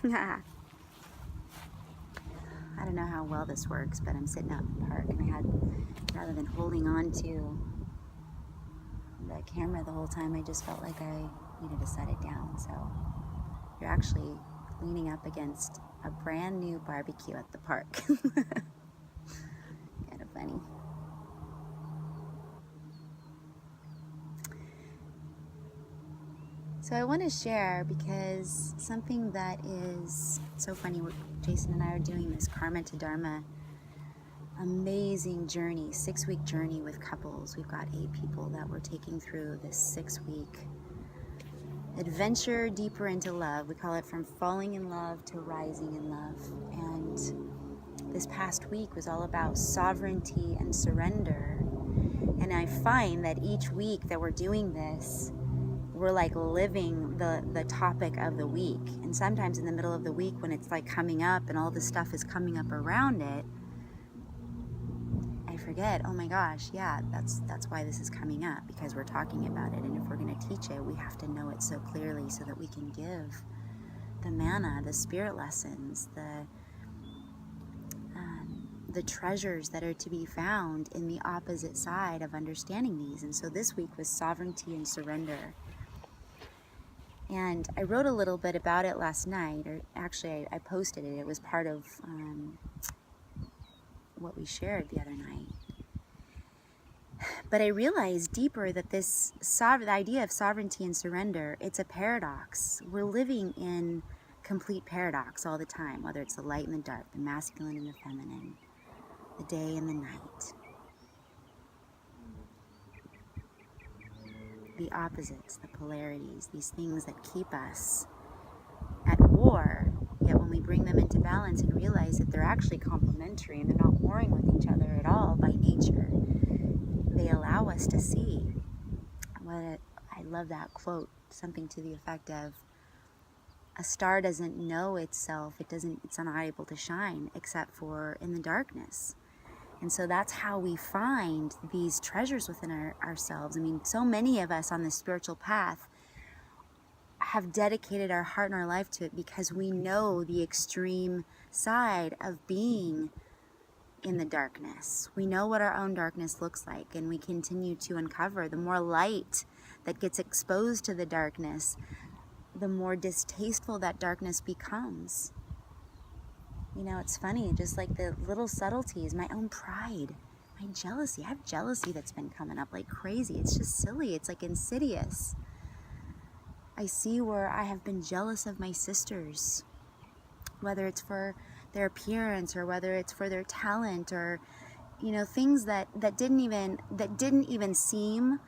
I don't know how well this works, but I'm sitting out in the park, and I had, rather than holding on to the camera the whole time, I just felt like I needed to set it down. So you're actually leaning up against a brand new barbecue at the park. Kind of funny. So I want to share, because something that is so funny, Jason and I are doing this Karma to Dharma amazing journey, 6-week journey with couples. We've got 8 people that we're taking through this 6-week adventure deeper into love. We call it From Falling in Love to Rising in Love. And this past week was all about sovereignty and surrender. And I find that each week that we're doing this, we're like living the topic of the week. And sometimes in the middle of the week, when it's like coming up and all this stuff is coming up around it, I forget, oh my gosh, yeah, that's why this is coming up, because we're talking about it. And if we're going to teach it, we have to know it so clearly so that we can give the manna, the spirit lessons, the treasures that are to be found in the opposite side of understanding these. And so this week was sovereignty and surrender. And I wrote a little bit about it last night, or actually I posted it. It was part of what we shared the other night. But I realized deeper that the idea of sovereignty and surrender, it's a paradox. We're living in complete paradox all the time, whether it's the light and the dark, the masculine and the feminine, the day and the night, the opposites, the polarities, these things that keep us at war. Yet when we bring them into balance and realize that they're actually complementary and they're not warring with each other at all by nature, they allow us to see what I love that quote, something to the effect of, a star doesn't know itself, it's not able to shine except for in the darkness. And so that's how we find these treasures within ourselves. I mean, so many of us on this spiritual path have dedicated our heart and our life to it because we know the extreme side of being in the darkness. We know what our own darkness looks like, and we continue to uncover. The more light that gets exposed to the darkness, the more distasteful that darkness becomes. You know, it's funny, just like the little subtleties, my own pride, my jealousy. I have jealousy that's been coming up like crazy. It's just silly. It's like insidious. I see where I have been jealous of my sisters, whether it's for their appearance or whether it's for their talent, or, you know, things that didn't even seem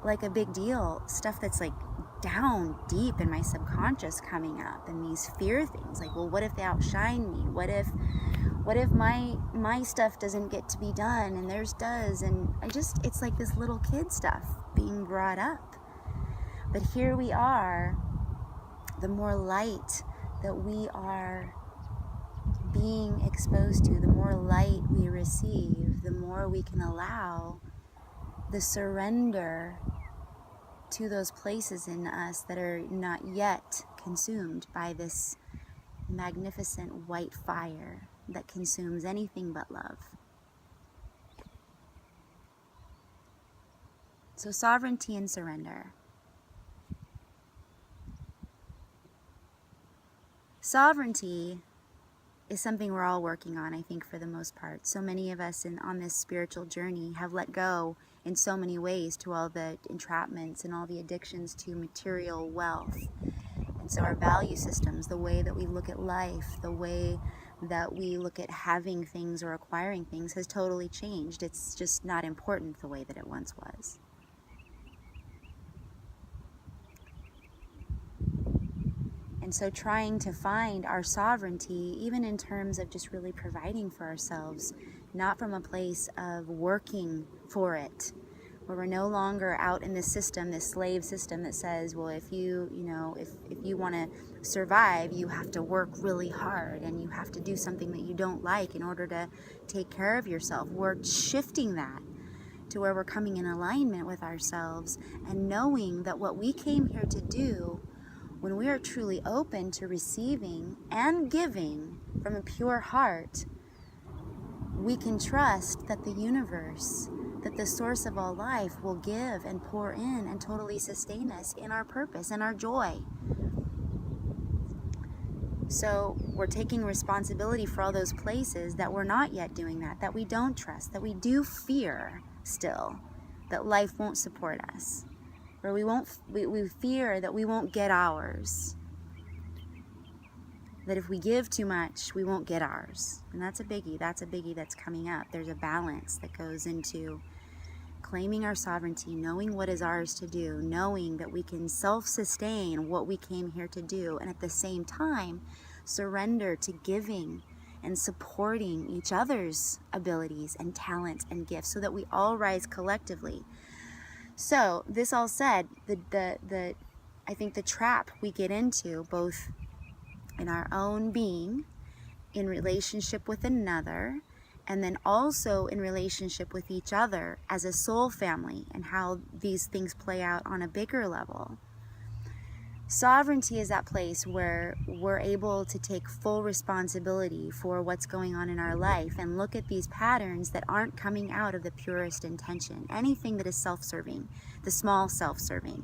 like a big deal. Stuff that's like down deep in my subconscious coming up, and these fear things like, well, what if they outshine me? What if my stuff doesn't get to be done and theirs does? And it's like this little kid stuff being brought up. But here we are, the more light that we are being exposed to, the more light we receive, the more we can allow the surrender to those places in us that are not yet consumed by this magnificent white fire that consumes anything but love. So sovereignty and surrender. Sovereignty is something we're all working on, I think, for the most part. So many of us on this spiritual journey have let go in so many ways to all the entrapments and all the addictions to material wealth. And so our value systems, the way that we look at life, the way that we look at having things or acquiring things has totally changed. It's just not important the way that it once was. And so trying to find our sovereignty, even in terms of just really providing for ourselves, not from a place of working for it, where we're no longer out in this system, this slave system that says, well, if you want to survive, you have to work really hard and you have to do something that you don't like in order to take care of yourself. We're shifting that to where we're coming in alignment with ourselves and knowing that what we came here to do when we are truly open to receiving and giving from a pure heart, we can trust that the universe, that the source of all life will give and pour in and totally sustain us in our purpose and our joy. So we're taking responsibility for all those places that we're not yet doing that we don't trust, that we do fear still, that life won't support us, or we fear that we won't get ours, that if we give too much, we won't get ours. And that's a biggie that's coming up. There's a balance that goes into claiming our sovereignty, knowing what is ours to do, knowing that we can self-sustain what we came here to do, and at the same time, surrender to giving and supporting each other's abilities and talents and gifts so that we all rise collectively. So, this all said, I think the trap we get into, both in our own being, in relationship with another, and then also in relationship with each other as a soul family, and how these things play out on a bigger level. Sovereignty is that place where we're able to take full responsibility for what's going on in our life and look at these patterns that aren't coming out of the purest intention. Anything that is self-serving, the small self-serving.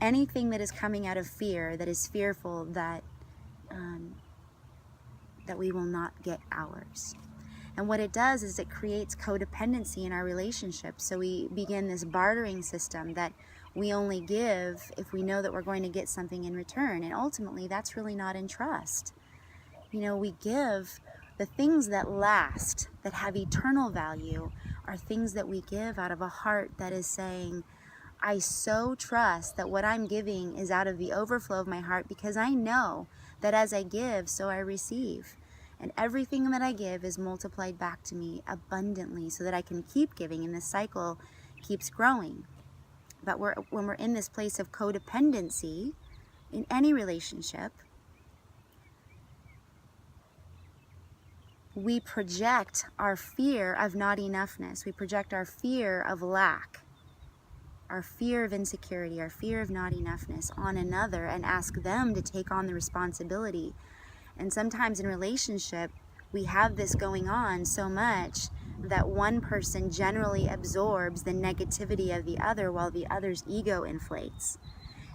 Anything that is coming out of fear, that is fearful that we will not get ours. And what it does is it creates codependency in our relationship. So we begin this bartering system that we only give if we know that we're going to get something in return. And ultimately, that's really not in trust. We give the things that last, that have eternal value, are things that we give out of a heart that is saying, I so trust that what I'm giving is out of the overflow of my heart, because I know that as I give, so I receive. And everything that I give is multiplied back to me abundantly so that I can keep giving, and this cycle keeps growing. But when we're in this place of codependency in any relationship, we project our fear of not enoughness. We project our fear of lack, our fear of insecurity, our fear of not enoughness on another, and ask them to take on the responsibility. And sometimes in relationship, we have this going on so much that one person generally absorbs the negativity of the other while the other's ego inflates.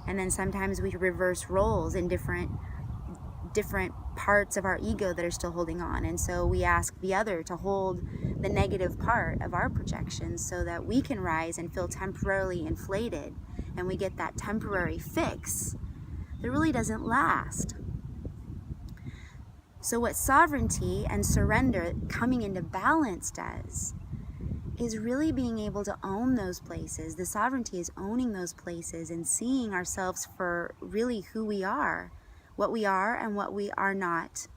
And then sometimes we reverse roles in different parts of our ego that are still holding on. And so we ask the other to hold the negative part of our projections so that we can rise and feel temporarily inflated. And we get that temporary fix that really doesn't last. So what sovereignty and surrender coming into balance does is really being able to own those places. The sovereignty is owning those places and seeing ourselves for really who we are, what we are and what we are not,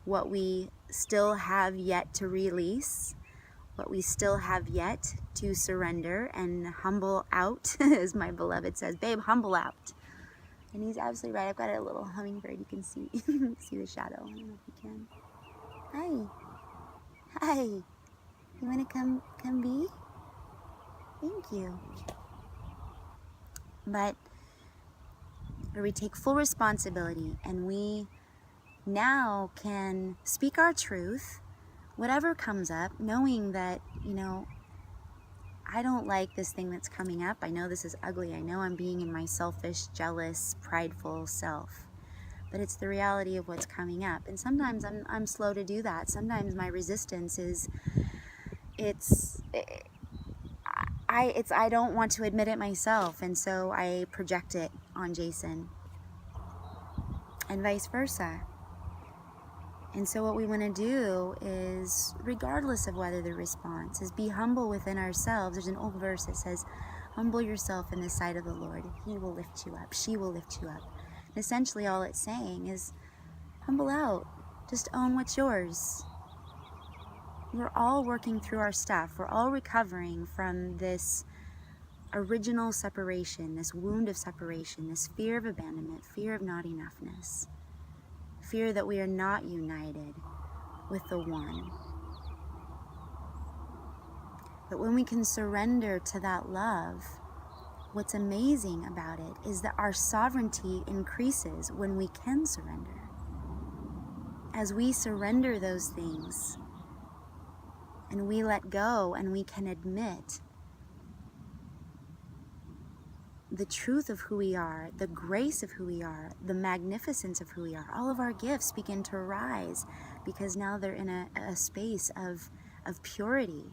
what we still have yet to release, what we still have yet to surrender and humble out, as my beloved says, babe, humble out. And he's absolutely right. I've got a little hummingbird. You can see see the shadow. I don't know if you can. Hi. You want to come be? Thank you. But where we take full responsibility and we now can speak our truth, whatever comes up, knowing that, I don't like this thing that's coming up. I know this is ugly. I know I'm being in my selfish, jealous, prideful self. But it's the reality of what's coming up. And sometimes I'm slow to do that. Sometimes my resistance is, I don't want to admit it myself. And so I project it on Jason. And vice versa. And so what we want to do is, regardless of whether the response is, be humble within ourselves. There's an old verse that says, humble yourself in the sight of the Lord, and He will lift you up. She will lift you up. And essentially all it's saying is, humble out. Just own what's yours. We're all working through our stuff. We're all recovering from this original separation, this wound of separation, this fear of abandonment, fear of not enoughness. Fear that we are not united with the one. But when we can surrender to that love, what's amazing about it is that our sovereignty increases when we can surrender. As we surrender those things and we let go and we can admit the truth of who we are, the grace of who we are, the magnificence of who we are, all of our gifts begin to rise because now they're in a space of purity.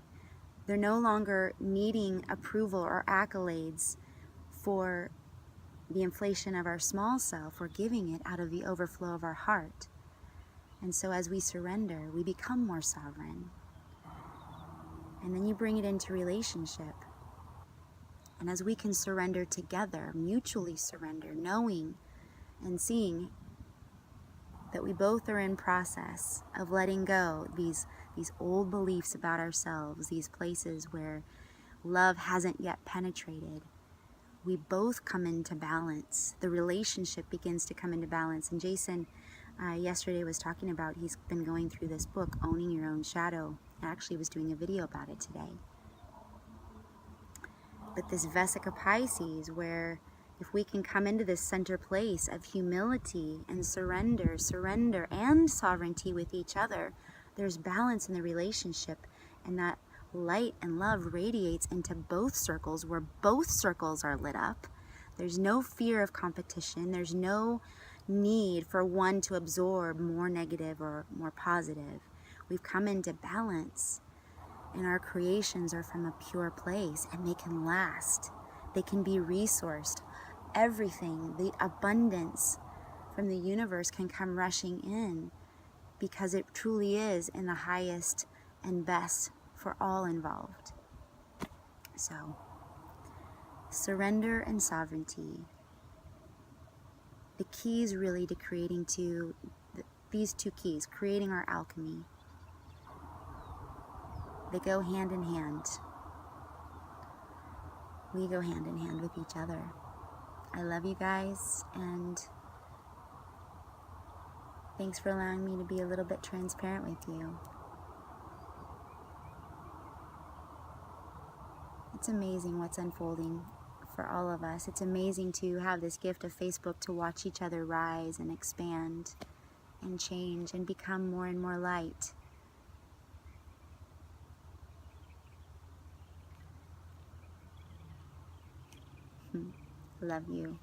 They're no longer needing approval or accolades for the inflation of our small self. We're giving it out of the overflow of our heart. And so as we surrender, we become more sovereign. And then you bring it into relationship. And as we can surrender together, mutually surrender, knowing and seeing that we both are in process of letting go these old beliefs about ourselves, these places where love hasn't yet penetrated, we both come into balance. The relationship begins to come into balance. And Jason yesterday was talking about, he's been going through this book, Owning Your Own Shadow. I actually was doing a video about it today. But this Vesica Pisces, where if we can come into this center place of humility and surrender and sovereignty with each other, there's balance in the relationship, and that light and love radiates into both circles, where both circles are lit up. There's no fear of competition. There's no need for one to absorb more negative or more positive. We've come into balance. And our creations are from a pure place, and they can last. They can be resourced. Everything, the abundance from the universe can come rushing in because it truly is in the highest and best for all involved. So, surrender and sovereignty. The keys really to creating these two keys, creating our alchemy. They go hand in hand. We go hand in hand with each other. I love you guys, and thanks for allowing me to be a little bit transparent with you. It's amazing what's unfolding for all of us. It's amazing to have this gift of Facebook to watch each other rise and expand and change and become more and more light. Love you.